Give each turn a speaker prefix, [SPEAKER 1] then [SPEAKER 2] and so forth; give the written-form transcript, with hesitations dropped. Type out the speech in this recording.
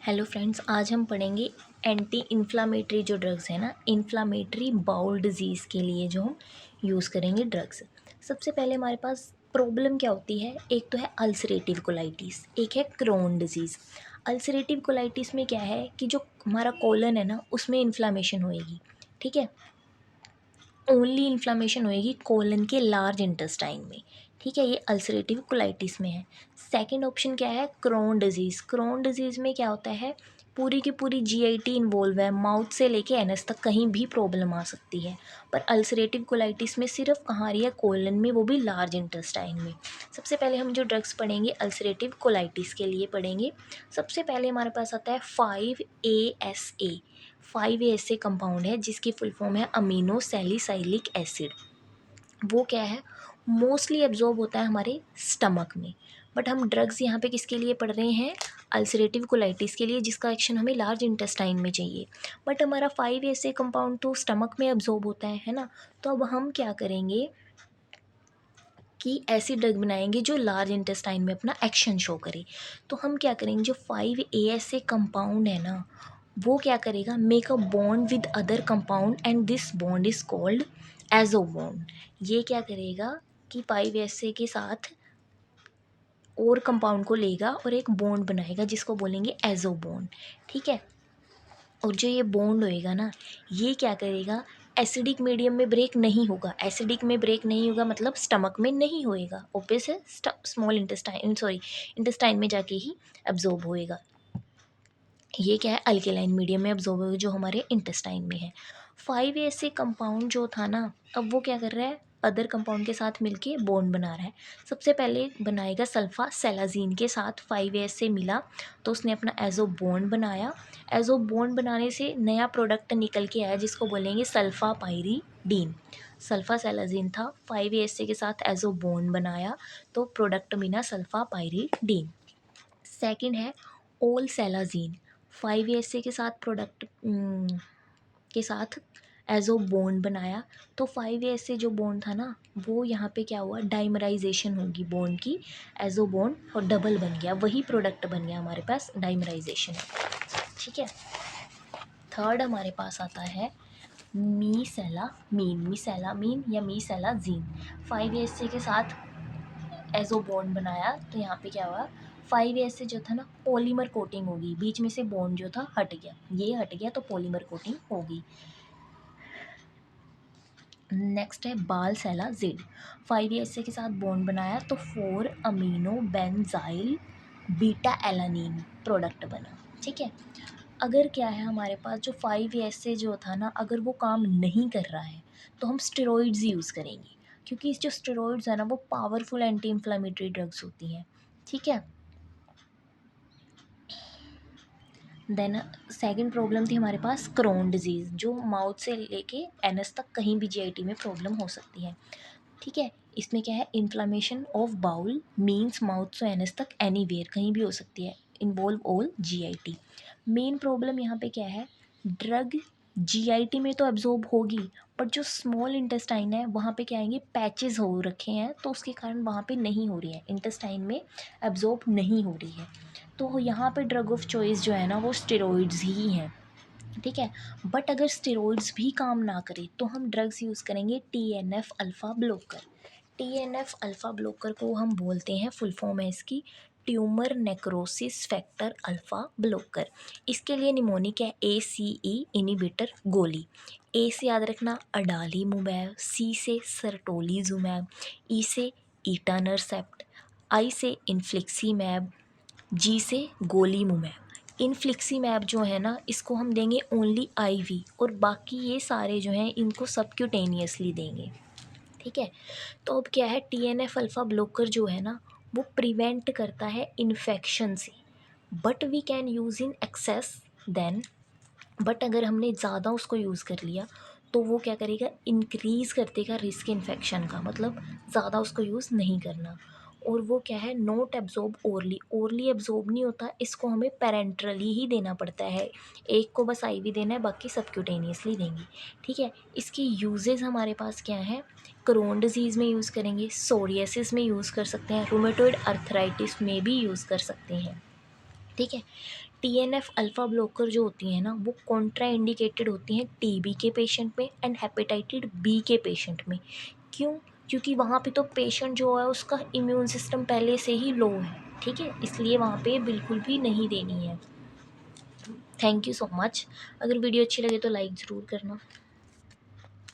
[SPEAKER 1] Hello friends, आज हम पढ़ेंगे एंटी इन्फ्लामेटरी जो ड्रग्स है ना, इन्फ्लामेटरी बाउल डिजीज़ के लिए जो हम यूज़ करेंगे ड्रग्स। सबसे पहले हमारे पास प्रॉब्लम क्या होती है, एक तो है अल्सरेटिव कोलाइटिस, एक है क्रोन डिजीज़। अल्सरेटिव कोलाइटिस में क्या है कि जो हमारा कोलन है ना, उसमें इन्फ्लामेशन होएगी। ठीक है, ओनली इन्फ्लामेशन होएगी कोलन के लार्ज इंटेस्टाइन में। ठीक है, ये अल्सरेटिव कोलाइटिस में है। सेकंड ऑप्शन क्या है, क्रोन डिजीज़। क्रोन डिजीज़ में क्या होता है, पूरी की पूरी जीआईटी इन्वॉल्व है, माउथ से लेके एनस तक कहीं भी प्रॉब्लम आ सकती है। पर अल्सरेटिव कोलाइटिस में सिर्फ कहाँ आ रही है, कोलन में, वो भी लार्ज इंटेस्टाइन में। सबसे पहले हम जो ड्रग्स पढ़ेंगे अल्सरेटिव कोलाइटिस के लिए पढ़ेंगे। सबसे पहले हमारे पास आता है 5-ASA। 5-ASA कंपाउंड है जिसकी फुल फॉर्म है अमीनो सैलिसाइलिक एसिड। वो क्या है, मोस्टली एब्जॉर्ब होता है हमारे स्टमक में। बट हम ड्रग्स यहाँ पे किसके लिए पढ़ रहे हैं, अल्सरेटिव कोलाइटिस के लिए, जिसका एक्शन हमें लार्ज इंटेस्टाइन में चाहिए। बट हमारा 5-ASA कंपाउंड तो स्टमक में एब्जॉर्ब होता है ना। तो अब हम क्या करेंगे कि ऐसी ड्रग बनाएंगे जो लार्ज इंटेस्टाइन में अपना एक्शन शो करे। तो हम क्या करेंगे, जो 5-ASA कंपाउंड है ना, वो क्या करेगा, make a bond with other compound and this bond is called azo bond. ये क्या करेगा कि 5-ASA के साथ और कंपाउंड को लेगा और एक बॉन्ड बनाएगा जिसको बोलेंगे एजो बॉन्ड। ठीक है, और जो ये बॉन्ड होएगा ना, ये क्या करेगा, एसिडिक मीडियम में ब्रेक नहीं होगा। एसिडिक में ब्रेक नहीं होगा मतलब स्टमक में नहीं होएगा, ऑब्वियस है, स्मॉल इंटेस्टाइन सॉरी इंटेस्टाइन में जाके ही एब्जॉर्ब होएगा। ये क्या है, अल्केलाइन मीडियम में एब्जॉर्ब होगा जो हमारे इंटेस्टाइन में है। 5-ASA कंपाउंड जो था ना, अब वो क्या कर रहा है, अदर कंपाउंड के साथ मिलके बॉन्ड बना रहा है। सबसे पहले बनाएगा सल्फा सेलाजीन के साथ 5-ASA मिला तो उसने अपना एजो बॉन्ड बनाया। एजो बॉन्ड बनाने से नया प्रोडक्ट निकल के आया जिसको बोलेंगे सल्फा पायरीडीन। सल्फा सेलाजीन था, 5-ASA के साथ एजो बॉन्ड बनाया तो प्रोडक्ट बना सल्फा पायरीडीन। सेकंड है ओल सेलाजीन। 5-ASA के साथ प्रोडक्ट के साथ एजो बॉन्ड बनाया तो 5-ASA जो बॉन्ड था ना, वो यहाँ पे क्या हुआ, डाइमराइजेशन होगी बॉन्ड की, एजो बॉन्ड और डबल बन गया, वही प्रोडक्ट बन गया हमारे पास, डाइमराइजेशन। ठीक है, थर्ड हमारे पास आता है मीसेलामीन या मीसेलाजीन। 5-ASA के साथ एजो बॉन्ड बनाया तो यहाँ पे क्या हुआ, 5-ASA जो था ना, पॉलीमर कोटिंग होगी, बीच में से बॉन्ड जो था हट गया, ये हट गया तो पॉलीमर कोटिंग होगी। नेक्स्ट है बालसेलाजिड। 5-ASA के साथ बॉन्ड बनाया तो 4-अमीनो बेंजाइल बीटा एलानीन प्रोडक्ट बना। ठीक है, अगर क्या है हमारे पास जो 5-ASA जो था ना, अगर वो काम नहीं कर रहा है तो हम स्टेरॉइड्स यूज़ करेंगे, क्योंकि इस जो स्टेरॉइड्स है ना, वो पावरफुल एंटी इन्फ्लामेटरी ड्रग्स होती हैं। ठीक है, देन सेकंड प्रॉब्लम थी हमारे पास क्रोन डिजीज़, जो माउथ से लेके एनस तक कहीं भी जीआईटी में प्रॉब्लम हो सकती है। ठीक है, इसमें क्या है, inflammation of bowel means mouth से एनस तक एनीवेयर कहीं भी हो सकती है, involve all GIT. Main problem यहाँ पे क्या है, ड्रग जीआईटी में तो एब्जॉर्ब होगी बट जो स्मॉल इंटेस्टाइन है वहाँ पे क्या आएंगे, पैचेस हो रखे हैं तो उसके कारण वहाँ पे नहीं हो रही है, इंटेस्टाइन में एब्जॉर्ब नहीं हो रही है। तो यहाँ पे ड्रग ऑफ चॉइस जो है ना, वो स्टेरॉइड्स ही हैं। ठीक है, बट अगर स्टेरॉइड्स भी काम ना करे तो हम ड्रग्स यूज़ करेंगे TNF alpha blocker. TNF alpha blocker को हम बोलते हैं, फुल फॉर्म है इसकी tumour necrosis factor alpha blocker. इसके लिए निमोनिक है ACE इनिबिटर गोली। A से याद रखना अडालीमुमैब, C से सर्टोलीजुमैब, E से ईटानरसेप्ट, I से इन्फ्लिक्सीमैब, G से गोलीमुमैब। इनफ्लिक्सीमैब जो है ना, इसको हम देंगे ओनली IV और बाकी ये सारे जो हैं इनको सबक्यूटेनियसली देंगे। ठीक है, तो अब क्या है, TNF अल्फ़ा ब्लॉकर जो है ना, वो प्रिवेंट करता है इन्फेक्शन से, but we can use in excess then, but अगर हमने ज़्यादा उसको यूज़ कर लिया तो वो क्या करेगा, इंक्रीज़ कर देगा रिस्क इन्फेक्शन का, मतलब ज़्यादा उसको यूज़ नहीं करना। और वो क्या है, नोट एब्जॉर्ब ओरली एब्जॉर्ब नहीं होता, इसको हमें पेरेंट्रली ही देना पड़ता है। एक को बस IV देना है, बाकी सबक्यूटेनियसली देंगे। ठीक है, इसकी यूजेस हमारे पास क्या है, क्रोन डिजीज़ में यूज़ करेंगे, सोरियासिस में यूज़ कर सकते हैं, रूमेटॉइड अर्थराइटिस में भी यूज़ कर सकते हैं। ठीक है, TNF अल्फ़ा ब्लॉकर जो होती हैं ना, वो कॉन्ट्रा इंडिकेटेड होती हैं टीबी के पेशेंट में एंड हेपेटाइटिस बी के पेशेंट में। क्यों? क्योंकि वहाँ पे तो पेशेंट जो है उसका इम्यून सिस्टम पहले से ही लो है, ठीक है, इसलिए वहाँ पे बिल्कुल भी नहीं देनी है। Thank you so much. अगर वीडियो अच्छी लगे तो लाइक ज़रूर करना।